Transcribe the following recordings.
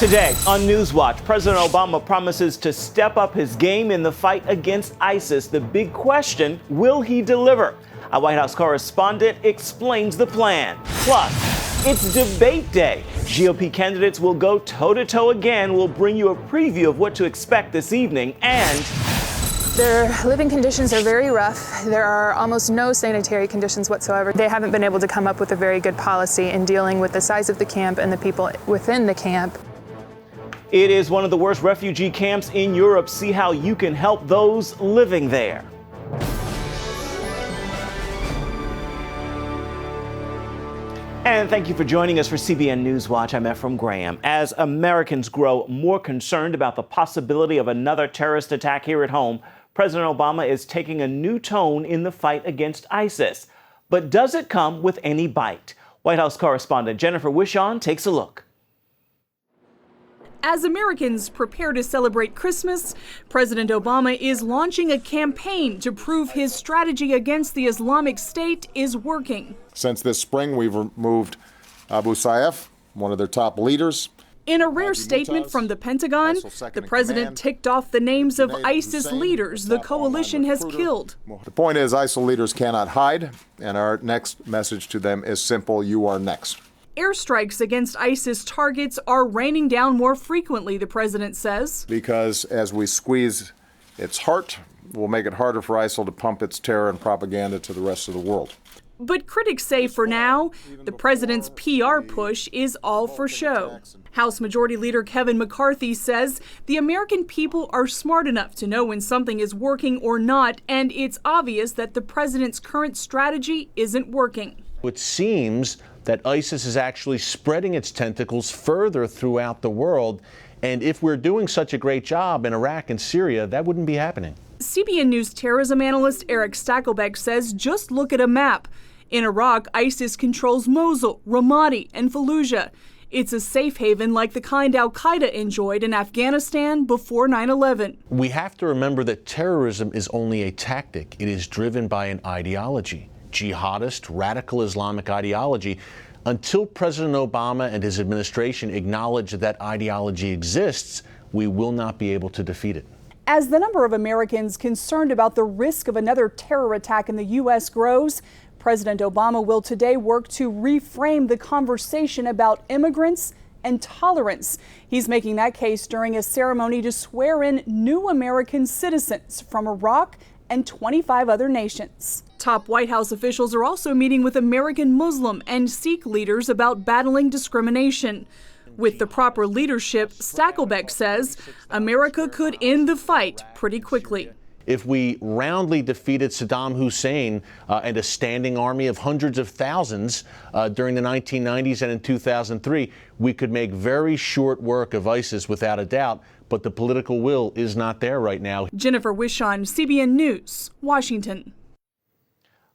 Today on NewsWatch, President Obama promises to step up his game in the fight against ISIS. The big question, will he deliver? Our White House correspondent explains the plan. Plus, it's debate day. GOP candidates will go toe-to-toe again. We'll bring you a preview of what to expect this evening. And their living conditions are very rough. There are almost no sanitary conditions whatsoever. They haven't been able to come up with a very good policy in dealing with the size of the camp and the people within the camp. It is one of the worst refugee camps in Europe. See how you can help those living there. And thank you for joining us for CBN NewsWatch. I'm Ephraim Graham. As Americans grow more concerned about the possibility of another terrorist attack here at home, President Obama is taking a new tone in the fight against ISIS. But does it come with any bite? White House correspondent Jennifer Wishon takes a look. As Americans prepare to celebrate Christmas, President Obama is launching a campaign to prove his strategy against the Islamic State is working. Since this spring, we've removed Abu Sayyaf, one of their top leaders. In a rare statement from the Pentagon, the president ticked off the names of ISIS leaders the coalition has killed. The point is, ISIL leaders cannot hide, and our next message to them is simple: you are next. Airstrikes against ISIS targets are raining down more frequently, the president says. Because as we squeeze its heart, we'll make it harder for ISIL to pump its terror and propaganda to the rest of the world. But critics say for now, the president's PR push is all for show. House Majority Leader Kevin McCarthy says the American people are smart enough to know when something is working or not, and it's obvious that the president's current strategy isn't working. It seems that ISIS is actually spreading its tentacles further throughout the world. And if we're doing such a great job in Iraq and Syria, that wouldn't be happening. CBN News terrorism analyst Eric Stakelbeck says just look at a map. In Iraq, ISIS controls Mosul, Ramadi, and Fallujah. It's a safe haven like the kind al-Qaeda enjoyed in Afghanistan before 9/11. We have to remember that terrorism is only a tactic. It is driven by an ideology. Jihadist, radical Islamic ideology. Until President Obama and his administration acknowledge that ideology exists, we will not be able to defeat it. As the number of Americans concerned about the risk of another terror attack in the U.S. grows, President Obama will today work to reframe the conversation about immigrants and tolerance. He's making that case during a ceremony to swear in new American citizens from Iraq and 25 other nations. Top White House officials are also meeting with American Muslim and Sikh leaders about battling discrimination. With the proper leadership, Stakelbeck says America could end the fight pretty quickly. If we roundly defeated Saddam Hussein and a standing army of hundreds of thousands during the 1990s and in 2003, we could make very short work of ISIS without a doubt, but the political will is not there right now. Jennifer Wishon, CBN News, Washington.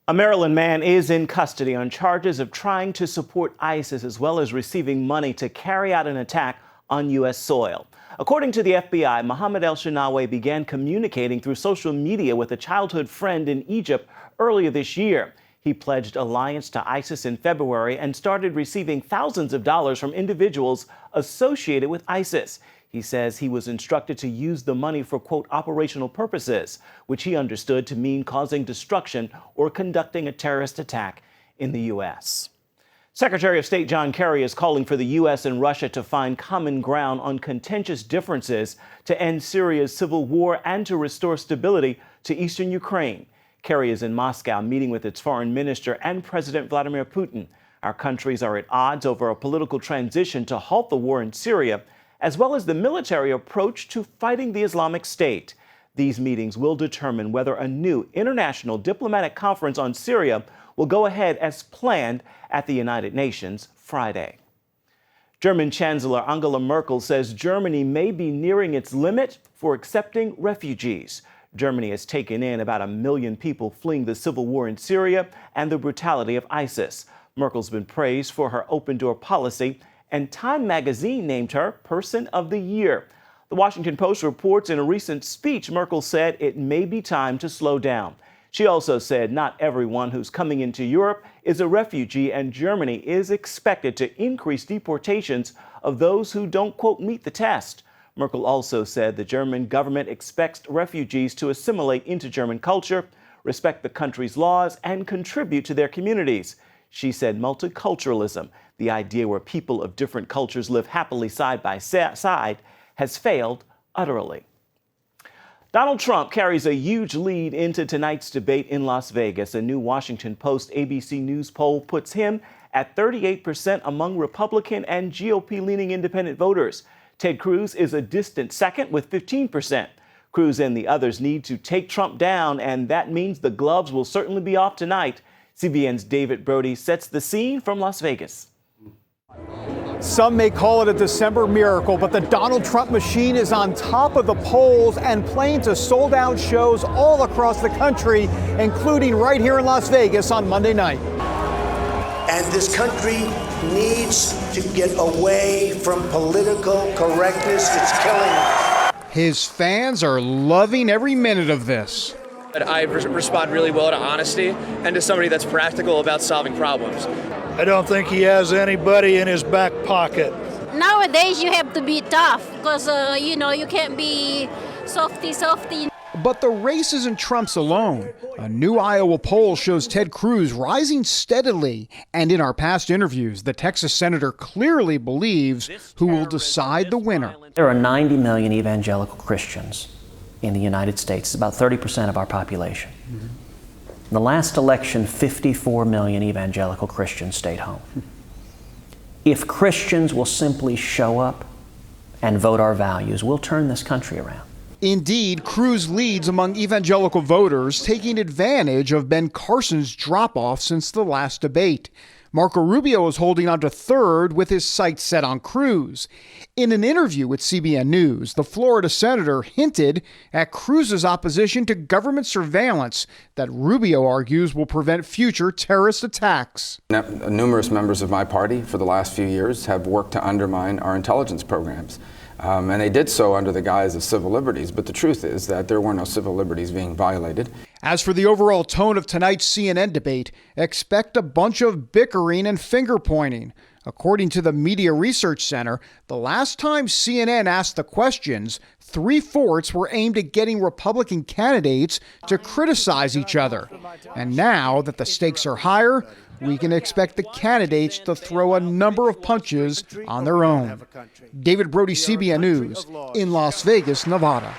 A Maryland man is in custody on charges of trying to support ISIS as well as receiving money to carry out an attack on U.S. soil. According to the FBI, Mohammed El-Shenawi began communicating through social media with a childhood friend in Egypt earlier this year. He pledged alliance to ISIS in February and started receiving thousands of dollars from individuals associated with ISIS. He says he was instructed to use the money for, quote, operational purposes, which he understood to mean causing destruction or conducting a terrorist attack in the U.S. Secretary of State John Kerry is calling for the U.S. and Russia to find common ground on contentious differences to end Syria's civil war and to restore stability to eastern Ukraine. Kerry is in Moscow meeting with its foreign minister and President Vladimir Putin. Our countries are at odds over a political transition to halt the war in Syria, as well as the military approach to fighting the Islamic State. These meetings will determine whether a new international diplomatic conference on Syria will go ahead as planned at the United Nations Friday. German Chancellor Angela Merkel says Germany may be nearing its limit for accepting refugees. Germany has taken in about 1 million people fleeing the civil war in Syria and the brutality of ISIS. Merkel's been praised for her open-door policy, and Time magazine named her Person of the Year. The Washington Post reports in a recent speech, Merkel said it may be time to slow down. She also said not everyone who's coming into Europe is a refugee, and Germany is expected to increase deportations of those who don't, quote, meet the test. Merkel also said the German government expects refugees to assimilate into German culture, respect the country's laws, and contribute to their communities. She said multiculturalism, the idea where people of different cultures live happily side by side, has failed utterly. Donald Trump carries a huge lead into tonight's debate in Las Vegas. A new Washington Post ABC News poll puts him at 38% among Republican and GOP-leaning independent voters. Ted Cruz is a distant second with 15%. Cruz and the others need to take Trump down, and that means the gloves will certainly be off tonight. CBN's David Brody sets the scene from Las Vegas. Some may call it a December miracle, but the Donald Trump machine is on top of the polls and playing to sold-out shows all across the country, including right here in Las Vegas on Monday night. And this country needs to get away from political correctness. It's killing it. His fans are loving every minute of this. I respond really well to honesty and to somebody that's practical about solving problems. I don't think he has anybody in his back pocket. Nowadays, you have to be tough because, you can't be softy. But the race isn't Trump's alone. A new Iowa poll shows Ted Cruz rising steadily. And in our past interviews, the Texas senator clearly believes who will decide the winner. There are 90 million evangelical Christians in the United States. It's about 30% of our population. In the last election, 54 million evangelical Christians stayed home. If Christians will simply show up and vote our values, we'll turn this country around. Indeed, Cruz leads among evangelical voters, taking advantage of Ben Carson's drop-off since the last debate. Marco Rubio is holding on to third with his sights set on Cruz. In an interview with CBN News, the Florida senator hinted at Cruz's opposition to government surveillance that Rubio argues will prevent future terrorist attacks. Numerous members of my party for the last few years have worked to undermine our intelligence programs. And they did so under the guise of civil liberties. But the truth is that there were no civil liberties being violated. As for the overall tone of tonight's CNN debate, expect a bunch of bickering and finger-pointing. According to the Media Research Center, the last time CNN asked the questions, 3/4 were aimed at getting Republican candidates to criticize each other. And now that the stakes are higher, we can expect the candidates to throw a number of punches on their own. David Brody, CBN News, in Las Vegas, Nevada.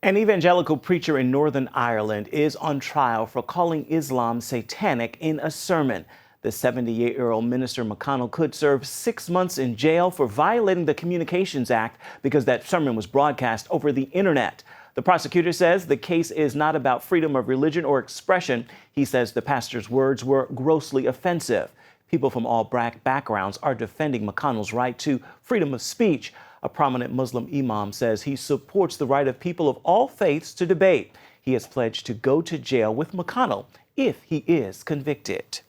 An evangelical preacher in Northern Ireland is on trial for calling Islam satanic in a sermon. The 78-year-old minister McConnell could serve 6 months in jail for violating the Communications Act because that sermon was broadcast over the internet. The prosecutor says the case is not about freedom of religion or expression. He says the pastor's words were grossly offensive. People from all backgrounds are defending McConnell's right to freedom of speech. A prominent Muslim imam says he supports the right of people of all faiths to debate. He has pledged to go to jail with McConnell if he is convicted.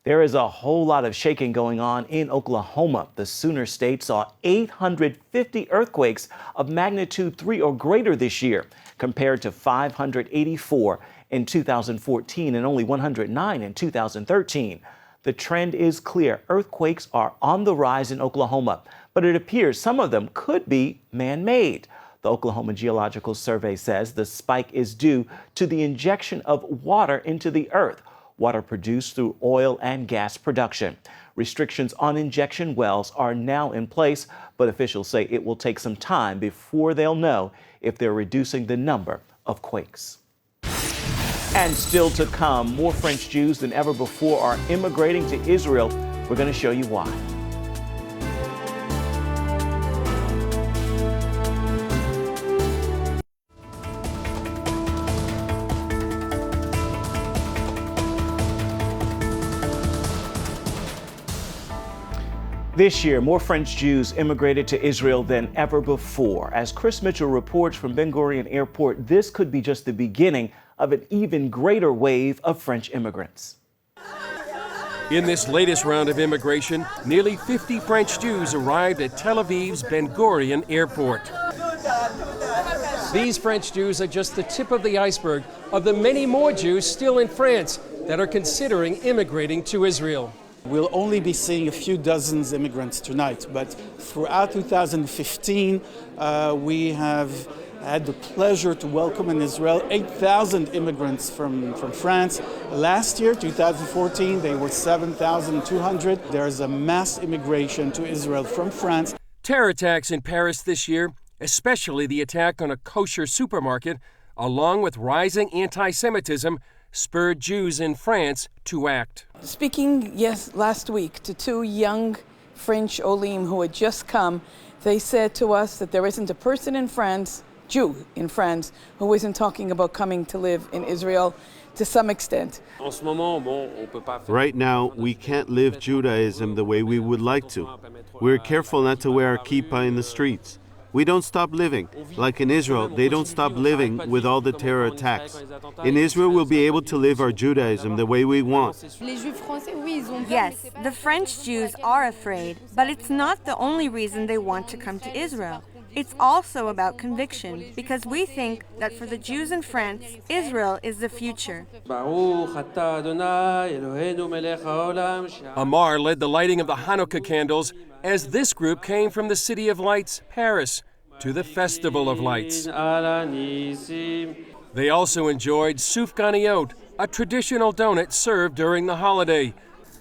There is a whole lot of shaking going on in Oklahoma. The Sooner State saw 850 earthquakes of magnitude 3 or greater this year, compared to 584 in 2014 and only 109 in 2013. The trend is clear. Earthquakes are on the rise in Oklahoma, but it appears some of them could be man-made. The Oklahoma Geological Survey says the spike is due to the injection of water into the earth, water produced through oil and gas production. Restrictions on injection wells are now in place, but officials say it will take some time before they'll know if they're reducing the number of quakes. And still to come, more French Jews than ever before are immigrating to Israel. We're going to show you why. This year, more French Jews immigrated to Israel than ever before. As Chris Mitchell reports from Ben Gurion Airport, this could be just the beginning of an even greater wave of French immigrants. In this latest round of immigration, nearly 50 French Jews arrived at Tel Aviv's Ben Gurion Airport. These French Jews are just the tip of the iceberg of the many more Jews still in France that are considering immigrating to Israel. We'll only be seeing a few dozens immigrants tonight, but throughout 2015, we have had the pleasure to welcome in Israel 8,000 immigrants from France. Last year, 2014, they were 7,200. There's a mass immigration to Israel from France. Terror attacks in Paris this year, especially the attack on a kosher supermarket, along with rising anti-Semitism, spurred Jews in France to act. Speaking last week to two young French Olim who had just come, they said to us that there isn't a person in France, Jew in France, who isn't talking about coming to live in Israel to some extent. Right now, we can't live Judaism the way we would like to. We're careful not to wear a kippah in the streets. We don't stop living. Like in Israel, they don't stop living with all the terror attacks. In Israel, we'll be able to live our Judaism the way we want. Yes, the French Jews are afraid, but it's not the only reason they want to come to Israel. It's also about conviction, because we think that for the Jews in France, Israel is the future. Amar led the lighting of the Hanukkah candles as this group came from the City of Lights, Paris, to the Festival of Lights. They also enjoyed soufganiot, a traditional donut served during the holiday.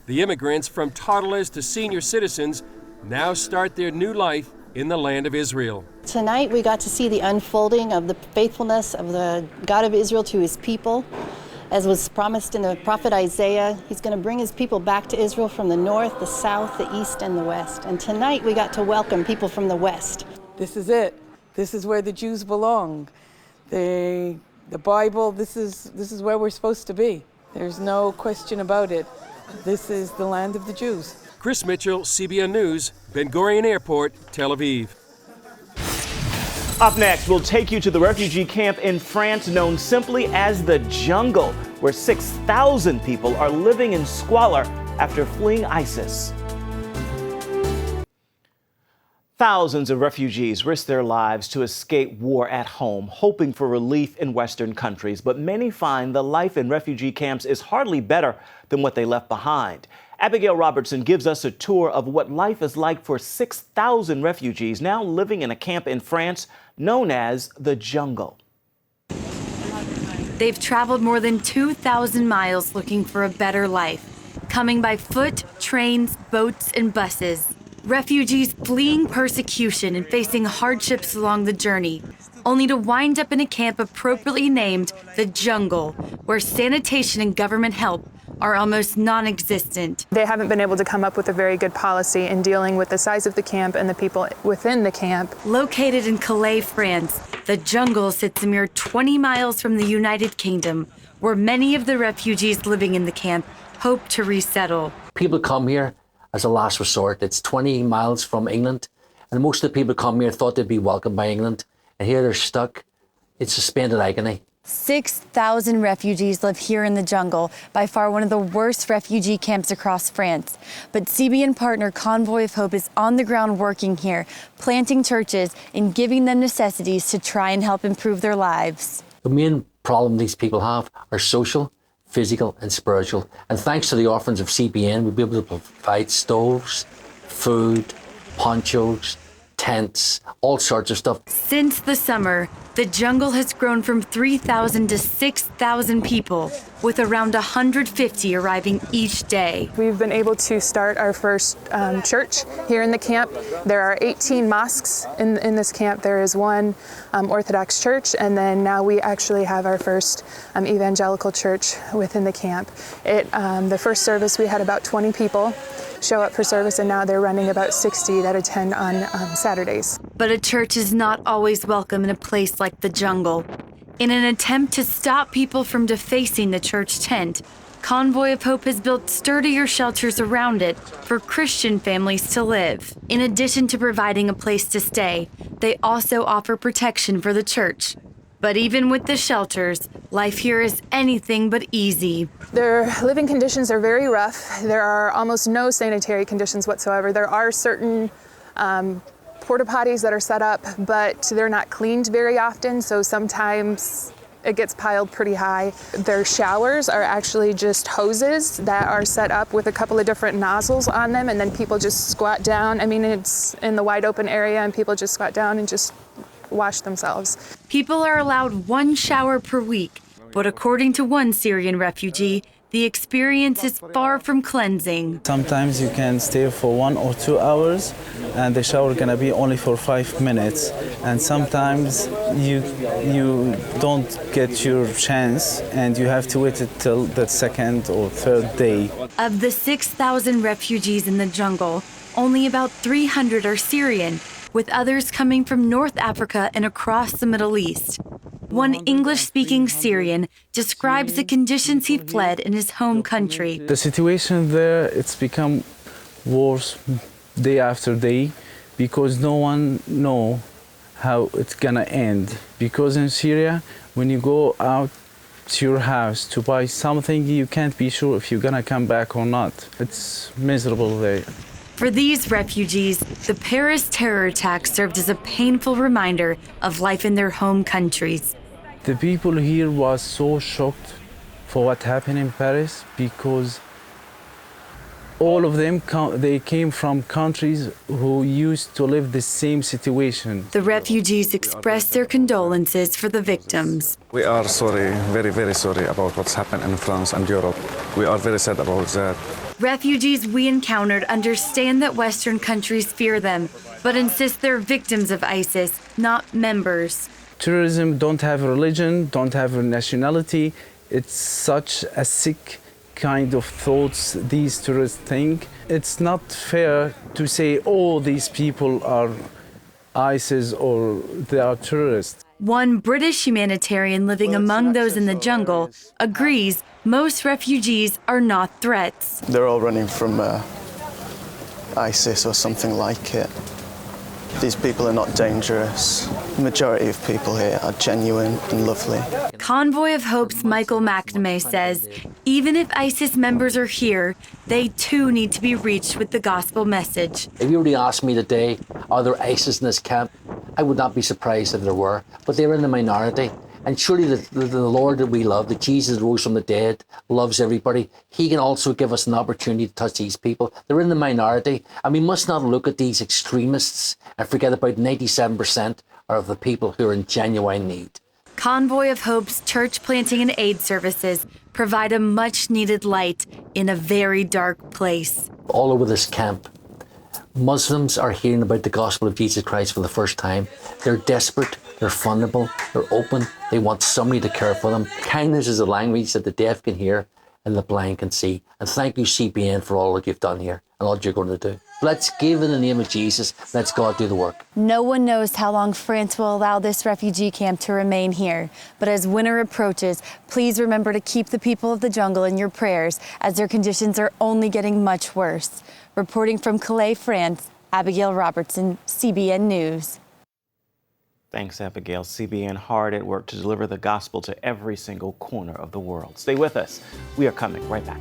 The immigrants, from toddlers to senior citizens, now start their new life in the land of Israel. Tonight we got to see the unfolding of the faithfulness of the God of Israel to his people. As was promised in the prophet Isaiah, he's going to bring his people back to Israel from the north, the south, the east, and the west. And tonight we got to welcome people from the west. This is it. This is where the Jews belong. The Bible, this is where we're supposed to be. There's no question about it. This is the land of the Jews. Chris Mitchell, CBN News, Ben Gurion Airport, Tel Aviv. Up next, we'll take you to the refugee camp in France known simply as the jungle, where 6,000 people are living in squalor after fleeing ISIS. Thousands of refugees risk their lives to escape war at home, hoping for relief in Western countries. But many find the life in refugee camps is hardly better than what they left behind. Abigail Robertson gives us a tour of what life is like for 6,000 refugees now living in a camp in France known as the jungle. They've traveled more than 2,000 miles looking for a better life, coming by foot, trains, boats, and buses. Refugees fleeing persecution and facing hardships along the journey, only to wind up in a camp appropriately named the jungle, where sanitation and government help are almost non-existent. They haven't been able to come up with a very good policy in dealing with the size of the camp and the people within the camp. Located in Calais, France, the jungle sits a mere 20 miles from the United Kingdom, where many of the refugees living in the camp hope to resettle. People come here as a last resort. It's 20 miles from England, and most of the people come here thought they'd be welcomed by England, and here they're stuck. It's suspended agony. 6,000 refugees live here in the jungle, by far one of the worst refugee camps across France. But CBN partner Convoy of Hope is on the ground working here, planting churches and giving them necessities to try and help improve their lives. The main problem these people have are social, physical and spiritual. And thanks to the orphans of CBN, we'll be able to provide stoves, food, ponchos, tents, all sorts of stuff. Since the summer, the jungle has grown from 3,000 to 6,000 people, with around 150 arriving each day. We've been able to start our first church here in the camp. There are 18 mosques in this camp. There is one Orthodox church, and then now we actually have our first evangelical church within the camp. The first service we had about 20 people show up for service, and now they're running about 60 that attend on Saturdays. But a church is not always welcome in a place like the jungle. In an attempt to stop people from defacing the church tent, Convoy of Hope has built sturdier shelters around it for Christian families to live. In addition to providing a place to stay, they also offer protection for the church. But even with the shelters, life here is anything but easy. Their living conditions are very rough. There are almost no sanitary conditions whatsoever. There are certain porta potties that are set up, but they're not cleaned very often, so sometimes it gets piled pretty high. Their showers are actually just hoses that are set up with a couple of different nozzles on them, and then people just squat down. I mean, it's in the wide open area, and people just squat down and just wash themselves. People are allowed 1 shower per week, but according to one Syrian refugee, the experience is far from cleansing. Sometimes you can stay for 1 or 2 hours and the shower gonna be only for 5 minutes. And sometimes you don't get your chance and you have to wait until the 2nd or 3rd day. Of the 6,000 refugees in the jungle, only about 300 are Syrian, with others coming from North Africa and across the Middle East. One English-speaking Syrian describes the conditions he fled in his home country. The situation there, it's become worse day after day because no one knows how it's gonna end. Because in Syria, when you go out to your house to buy something, you can't be sure if you're gonna come back or not. It's miserable there. For these refugees, the Paris terror attack served as a painful reminder of life in their home countries. The people here was so shocked for what happened in Paris because all of them, they came from countries who used to live the same situation. The refugees expressed their condolences for the victims. We are sorry, very, very sorry about what's happened in France and Europe. We are very sad about that. Refugees we encountered understand that Western countries fear them, but insist they're victims of ISIS, not members. Terrorism don't have a religion, don't have a nationality. It's such a sick kind of thoughts these tourists think. It's not fair to say, oh, these people are ISIS or they are terrorists. One British humanitarian living among those in the jungle agrees most refugees are not threats. They're all running from ISIS or something like it. These people are not dangerous. The majority of people here are genuine and lovely. Convoy of Hope's Michael McNamee says, even if ISIS members are here, they too need to be reached with the gospel message. If you were to ask me today, are there ISIS in this camp? I would not be surprised if there were, but they're in the minority. And surely the Lord that we love, that Jesus rose from the dead, loves everybody. He can also give us an opportunity to touch these people. They're in the minority, and we must not look at these extremists and forget about 97% are of the people who are in genuine need. Convoy of Hope's church planting and aid services provide a much-needed light in a very dark place. All over this camp, Muslims are hearing about the gospel of Jesus Christ for the first time. They're desperate, they're vulnerable, they're open, they want somebody to care for them. Kindness is a language that the deaf can hear and the blind can see. And thank you, CBN, for all that you've done here and all that you're going to do. Let's give in the name of Jesus. Let's God do the work. No one knows how long France will allow this refugee camp to remain here. But as winter approaches, please remember to keep the people of the jungle in your prayers as their conditions are only getting much worse. Reporting from Calais, France, Abigail Robertson, CBN News. Thanks, Abigail. CBN hard at work to deliver the gospel to every single corner of the world. Stay with us. We are coming right back.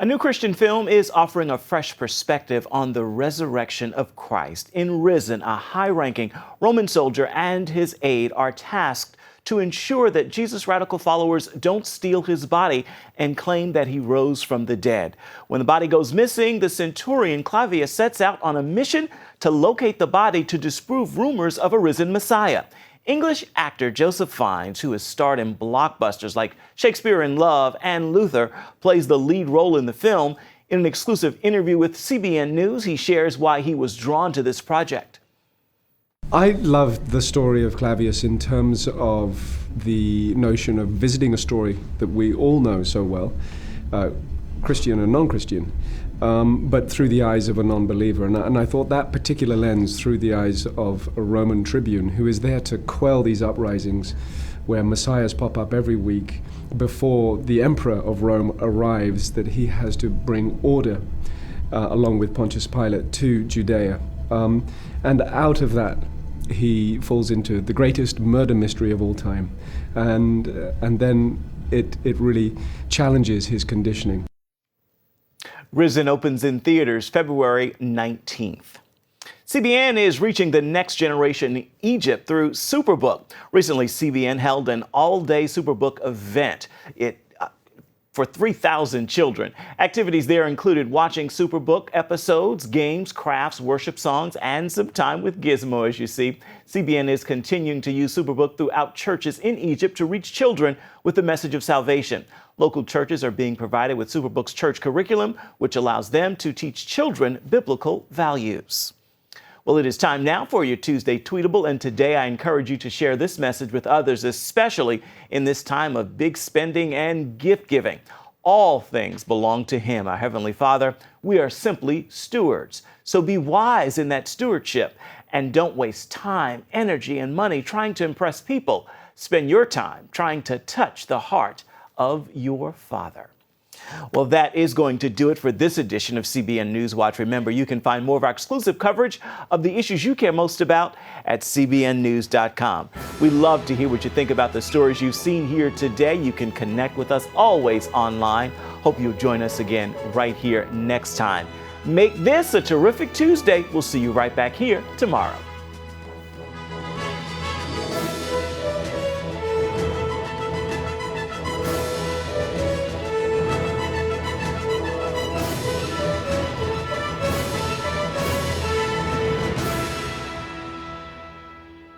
A new Christian film is offering a fresh perspective on the resurrection of Christ. In Risen, a high-ranking Roman soldier and his aide are tasked to ensure that Jesus' radical followers don't steal his body and claim that he rose from the dead. When the body goes missing, the centurion Clavius sets out on a mission to locate the body to disprove rumors of a risen Messiah. English actor Joseph Fiennes, who has starred in blockbusters like Shakespeare in Love and Luther, plays the lead role in the film. In an exclusive interview with CBN News, he shares why he was drawn to this project. I loved the story of Clavius in terms of the notion of visiting a story that we all know so well, Christian and non-Christian, but through the eyes of a non-believer. And I thought that particular lens through the eyes of a Roman tribune who is there to quell these uprisings where messiahs pop up every week before the emperor of Rome arrives, that he has to bring order along with Pontius Pilate to Judea. And out of that, he falls into the greatest murder mystery of all time. And then it really challenges his conditioning. Risen opens in theaters February 19th. CBN is reaching the next generation in Egypt through Superbook. Recently, CBN held an all-day Superbook event for 3,000 children. Activities there included watching Superbook episodes, games, crafts, worship songs, and some time with Gizmo, as you see. CBN is continuing to use Superbook throughout churches in Egypt to reach children with the message of salvation. Local churches are being provided with Superbook's church curriculum, which allows them to teach children biblical values. Well, it is time now for your Tuesday Tweetable, and today I encourage you to share this message with others, especially in this time of big spending and gift giving. All things belong to Him, our Heavenly Father. We are simply stewards. So be wise in that stewardship and don't waste time, energy, and money trying to impress people. Spend your time trying to touch the heart of your Father. Well, that is going to do it for this edition of CBN NewsWatch. Remember, you can find more of our exclusive coverage of the issues you care most about at cbnnews.com. We love to hear what you think about the stories you've seen here today. You can connect with us always online. Hope you'll join us again right here next time. Make this a terrific Tuesday. We'll see you right back here tomorrow.